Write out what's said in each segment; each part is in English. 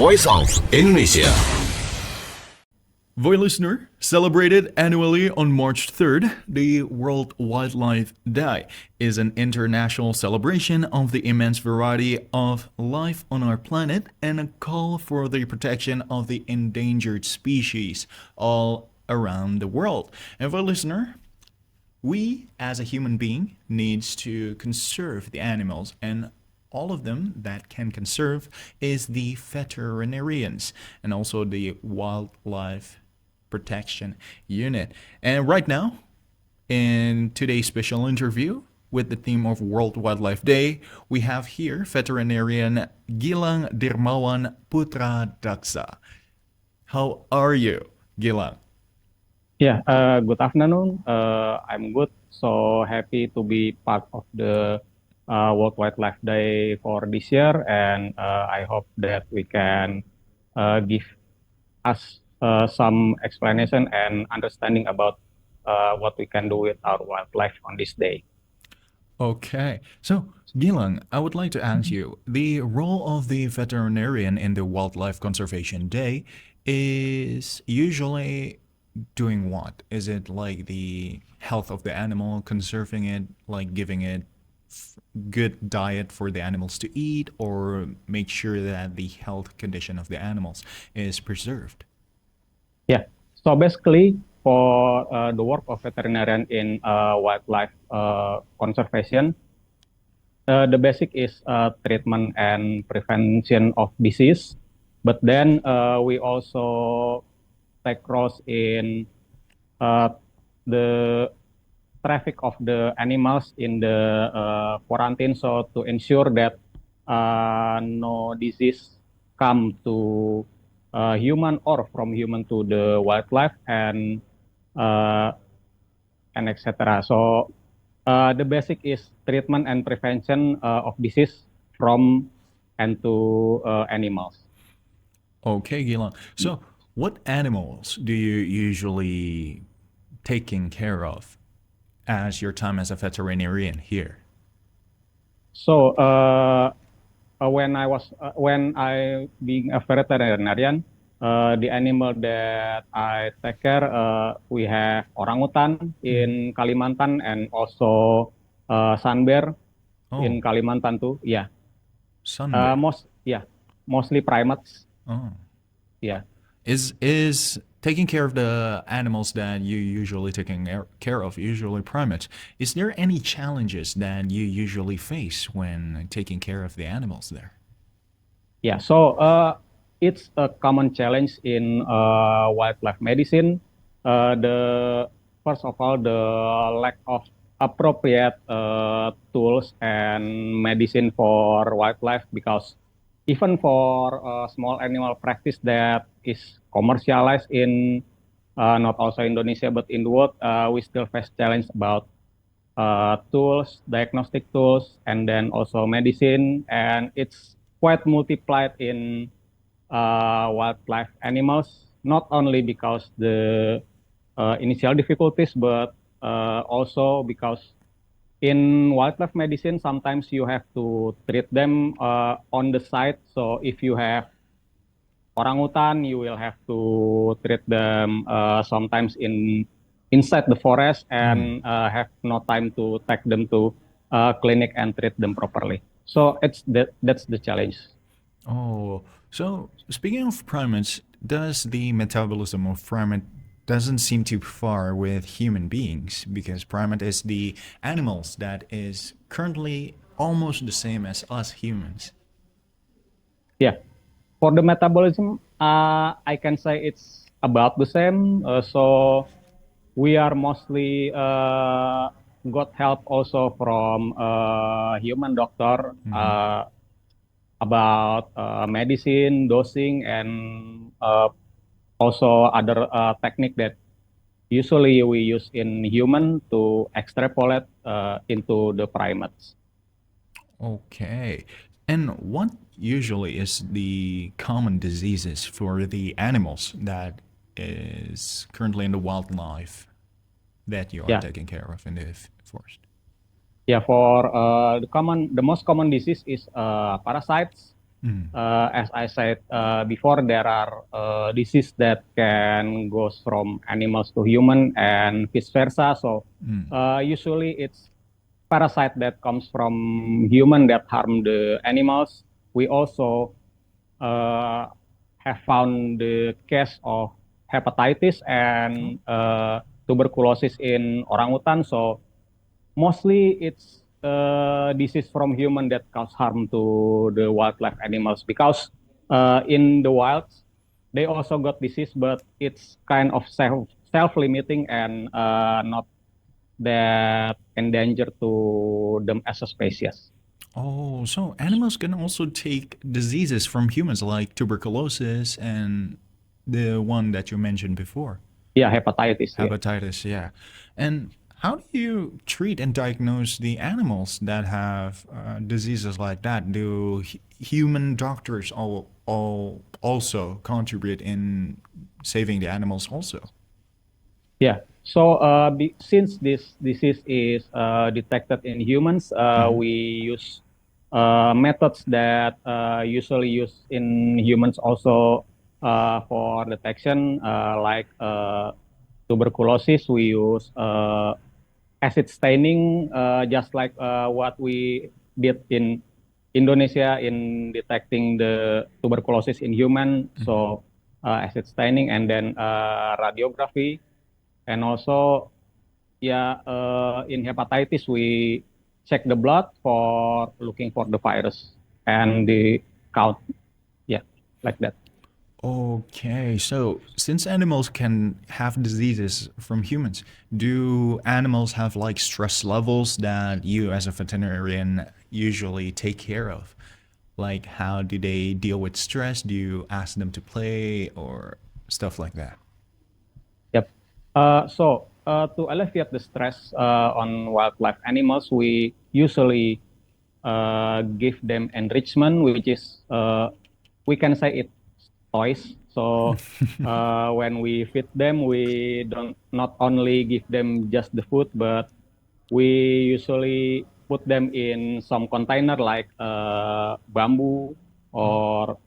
Voice of Indonesia. Voice listener, celebrated annually on March 3rd, the World Wildlife Day is an international celebration of the immense variety of life on our planet and a call for the protection of the endangered species all around the world. And voice listener, we as a human being needs to conserve the animals, and all of them that can conserve is the veterinarians and also the wildlife protection unit. And right now, in today's special interview with the theme of World Wildlife Day, we have here veterinarian Gilang Dirmawan Putra Daksa. How are you, Gilang? Yeah, good afternoon. I'm good. So happy to be part of the World Wildlife Day for this year, and I hope that we can give us some explanation and understanding about what we can do with our wildlife on this day. Okay, so Gilang, I would like to ask you the role of the veterinarian in the Wildlife Conservation Day is usually doing what? Is it like the health of the animal, conserving it, like giving it good diet for the animals to eat, or make sure that the health condition of the animals is preserved? Yeah. So basically, for the work of veterinarian in wildlife conservation, the basic is treatment and prevention of disease. But then we also take roles in the traffic of the animals in the quarantine, so to ensure that no disease come to human or from human to the wildlife and etc. So the basic is treatment and prevention of disease from and to animals. Okay, Gilang. So, what animals do you usually taking care of as your time as a veterinarian here? So when I being a veterinarian, the animal that I take care, we have orangutan in Kalimantan and also sun bear in Oh, Kalimantan too. Yeah, sun bear. mostly primates. Oh, Yeah. is taking care of the animals that you usually taking care of, usually primates. Is there any challenges that you usually face when taking care of the animals there? Yeah, so it's a common challenge in wildlife medicine. The first of all, the lack of appropriate tools and medicine for wildlife, because even for small animal practice that is commercialized in not also Indonesia but in the world, we still face challenge about tools, diagnostic tools, and then also medicine, and it's quite multiplied in wildlife animals, not only because the initial difficulties, but also because in wildlife medicine, sometimes you have to treat them on the site. So if you have orangutan, you will have to treat them sometimes inside the forest and have no time to take them to clinic and treat them properly. So that's the challenge. Oh, so speaking of primates, does the metabolism of primate doesn't seem too far with human beings, because primate is the animals that is currently almost the same as us humans. Yeah. For the metabolism, I can say it's about the same. So we are mostly got help also from human doctor about medicine, dosing, and also other technique that usually we use in human to extrapolate into the primates. Okay. And what usually is the common diseases for the animals that is currently in the wildlife that you are Yeah, taking care of in the forest? yeah. For the most common disease is parasites. As I said before, there are disease that can goes from animals to human and vice versa. So usually it's parasite that comes from human that harm the animals. We also uh, have found the case of hepatitis Oh, and tuberculosis in orangutan. So mostly it's disease from human that cause harm to the wildlife animals because in the wilds they also got disease, but it's kind of self-limiting and not that endanger to them as a species. oh, so animals can also take diseases from humans like tuberculosis and the one that you mentioned before. Yeah, hepatitis. Yeah. Hepatitis, yeah. And how do you treat and diagnose the animals that have diseases like that? Do human doctors all also contribute in saving the animals also? Yeah. So since this disease is detected in humans, Hmm. we use methods that usually used in humans also for detection, like tuberculosis. We use acid staining, just like what we did in Indonesia in detecting the tuberculosis in human. Hmm. So acid staining and then radiography. And also, yeah, in hepatitis, we check the blood for looking for the virus and the count. Yeah, like that. Okay, so since animals can have diseases from humans, do animals have like stress levels that you as a veterinarian usually take care of? Like, how do they deal with stress? Do you ask them to play or stuff like that? Yep. To alleviate the stress on wildlife animals, we usually give them enrichment, which is we can say it toys. So when we feed them, we don't not only give them just the food, but we usually put them in some container like bamboo or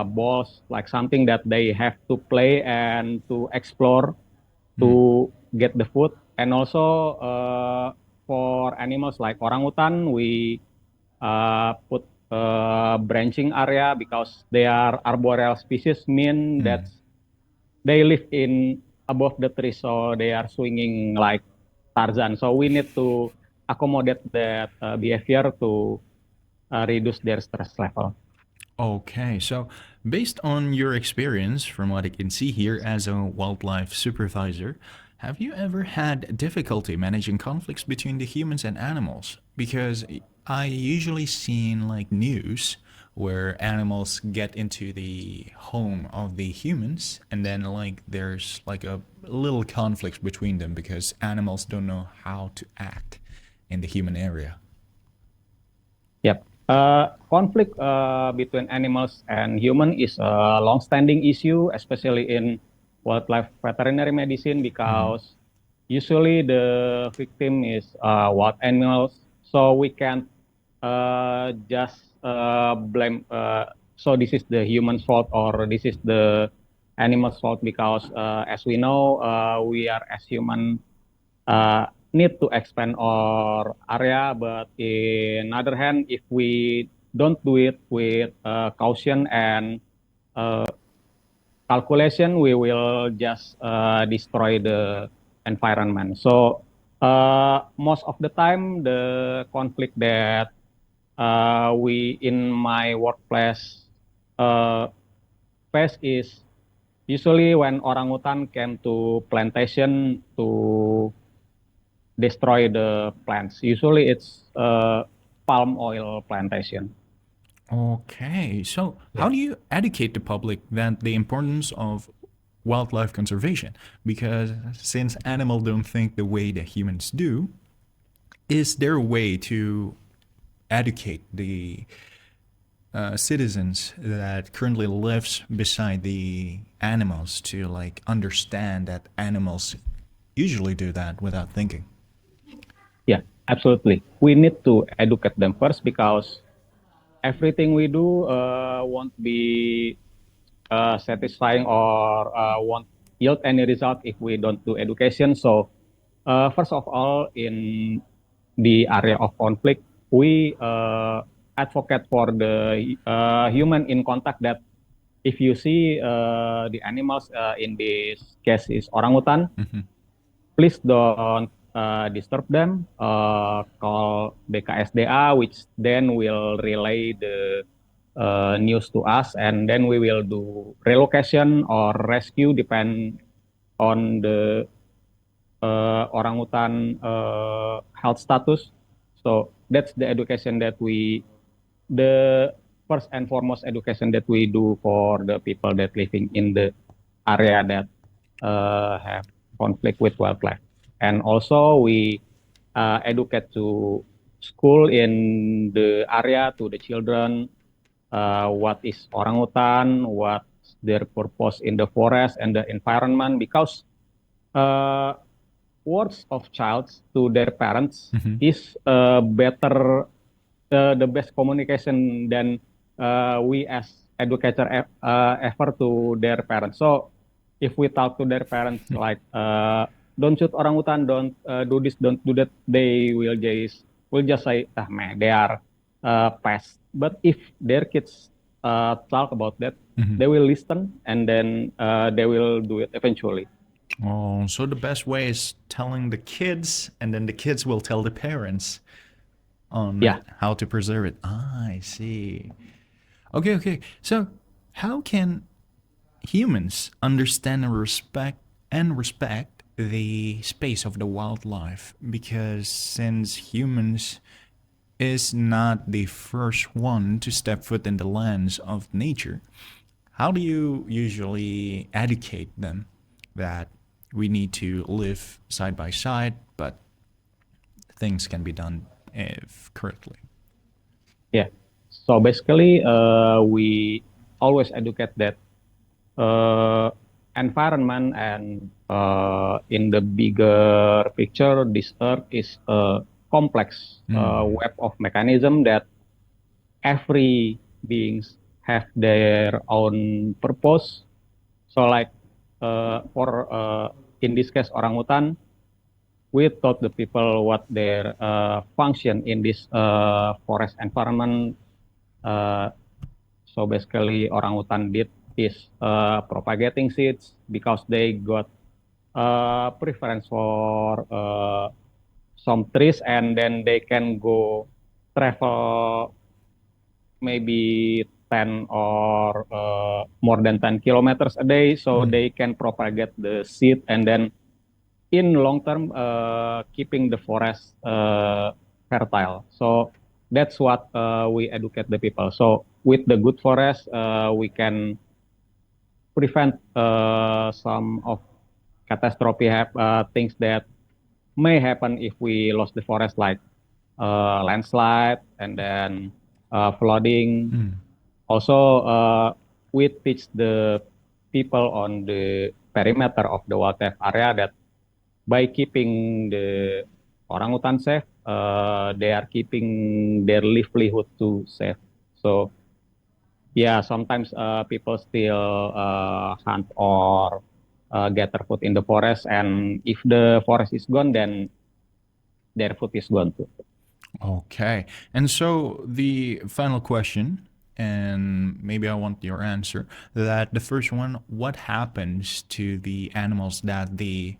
balls, like something that they have to play and to explore Mm. to get the food. And also for animals like orangutan, we put branching area because they are arboreal species, mean that Mm. they live in above the trees, so they are swinging like Tarzan. So we need to accommodate that behavior to reduce their stress level. Okay, so based on your experience, from what I can see here as a wildlife supervisor, have you ever had difficulty managing conflicts between the humans and animals? Because I usually seen like news where animals get into the home of the humans and then like there's like a little conflict between them because animals don't know how to act in the human area. Yep. Conflict between animals and human is a long-standing issue, especially in wildlife veterinary medicine, Mhm. because usually the victim is wild animals, so we can't just blame. So this is the human's fault or this is the animal's fault because, as we know, we are as human need to expand our area. But in other hand, if we don't do it with caution and uh, calculation, we will just destroy the environment. So most of the time, the conflict that we in my workplace uh, face is usually when orangutan came to plantation to destroy the plants. Usually it's palm oil plantation. Okay, so how Yeah. do you educate the public that the importance of wildlife conservation? Because since animals don't think the way that humans do, is there a way to educate the citizens that currently lives beside the animals to like understand that animals usually do that without thinking? Yeah, absolutely. We need to educate them first because everything we do won't be satisfying or won't yield any result if we don't do education. So, first of all, in the area of conflict, we advocate for the human in contact that if you see the animals in this case is orangutan, Mhm. please don't disturb them. Call BKSDA, which then will relay the news to us, and then we will do relocation or rescue depend on the orangutan health status. So that's the education that the first and foremost education that we do for the people that living in the area that have conflict with wildlife. And also we educate to school in the area to the children what is orangutan, what's their purpose in the forest and the environment, because uh, words of child to their parents Mhm. is better, the best communication than we as educator ever to their parents. So if we talk to their parents like don't shoot orangutan, don't do this, don't do that, they will just say, ah, man, they are past. But if their kids talk about that, Mhm. they will listen and then they will do it eventually. Oh, so the best way is telling the kids, and then the kids will tell the parents on Yeah. how to preserve it. Ah, I see. Okay, okay. So, how can humans understand and respect the space of the wildlife? Because since humans is not the first one to step foot in the lands of nature, how do you usually educate them that we need to live side by side, but things can be done if correctly? Yeah. So basically, we always educate that uh, environment and in the bigger picture, this Earth is a complex Mm. web of mechanism that every beings have their own purpose. So like for in this case orangutan, we taught the people what their function in this forest environment. Uh, So basically, orangutan did is propagating seeds because they got preference for some trees, and then they can go travel maybe 10 or more than 10 kilometers a day, so Mm. they can propagate the seed, and then in long term keeping the forest fertile. So that's what we educate the people. So with the good forest, we can prevent some of catastrophe things that may happen if we lost the forest, like landslide and then flooding. Mm. Also, we teach the people on the perimeter of the wildlife area that by keeping the orangutan safe, they are keeping their livelihood to safe. So yeah, sometimes people still hunt or gather food in the forest, and if the forest is gone, then their food is gone too. Okay. And so the final question, and maybe I want your answer, that the first one, what happens to the animals that the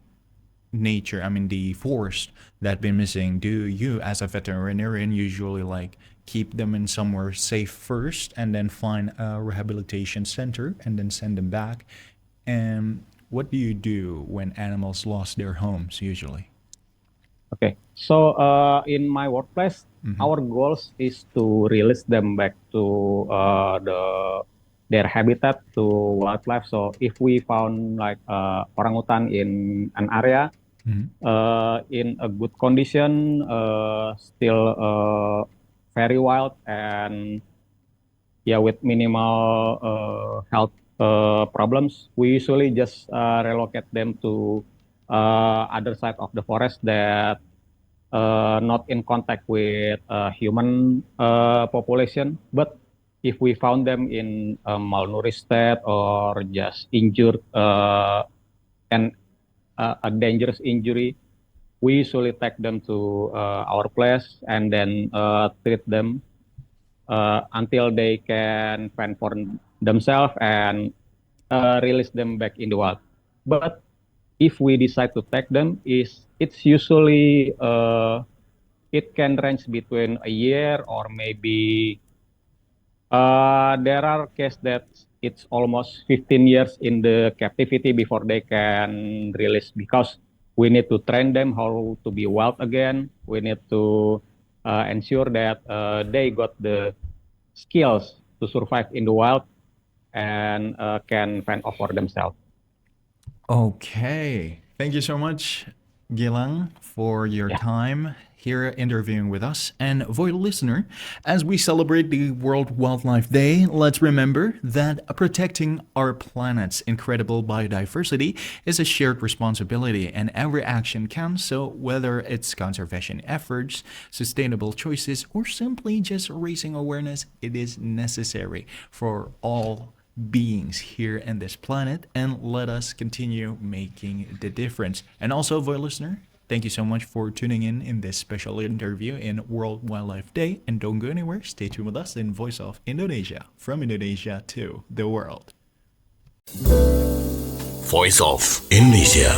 nature, I mean the forest that been missing? Do you as a veterinarian usually like keep them in somewhere safe first and then find a rehabilitation center and then send them back? And what do you do when animals lost their homes usually? Okay, so in my workplace, Mm-hmm. our goals is to release them back to their habitat to wildlife. So if we found like orangutan in an area Mm-hmm. in a good condition, still very wild, and yeah, with minimal health problems, we usually just relocate them to other side of the forest that not in contact with human population, but if we found them in a malnourished state or just injured and a dangerous injury, we usually take them to our place and then treat them until they can fend for themselves and release them back in the wild. But if we decide to take them, it's usually it can range between a year or maybe there are cases that it's almost 15 years in the captivity before they can release because we need to train them how to be wild again. We need to ensure that they got the skills to survive in the wild and can fend off for themselves. Okay. Thank you so much, Gilang, for your Yeah. time here interviewing with us. And for the listener, as we celebrate the World Wildlife Day, let's remember that protecting our planet's incredible biodiversity is a shared responsibility, and every action counts. So, whether it's conservation efforts, sustainable choices, or simply just raising awareness, it is necessary for all beings here in this planet, and let us continue making the difference. And also, for listener, thank you so much for tuning in this special interview in World Wildlife Day. And don't go anywhere, stay tuned with us in Voice of Indonesia, from Indonesia to the world. Voice of Indonesia.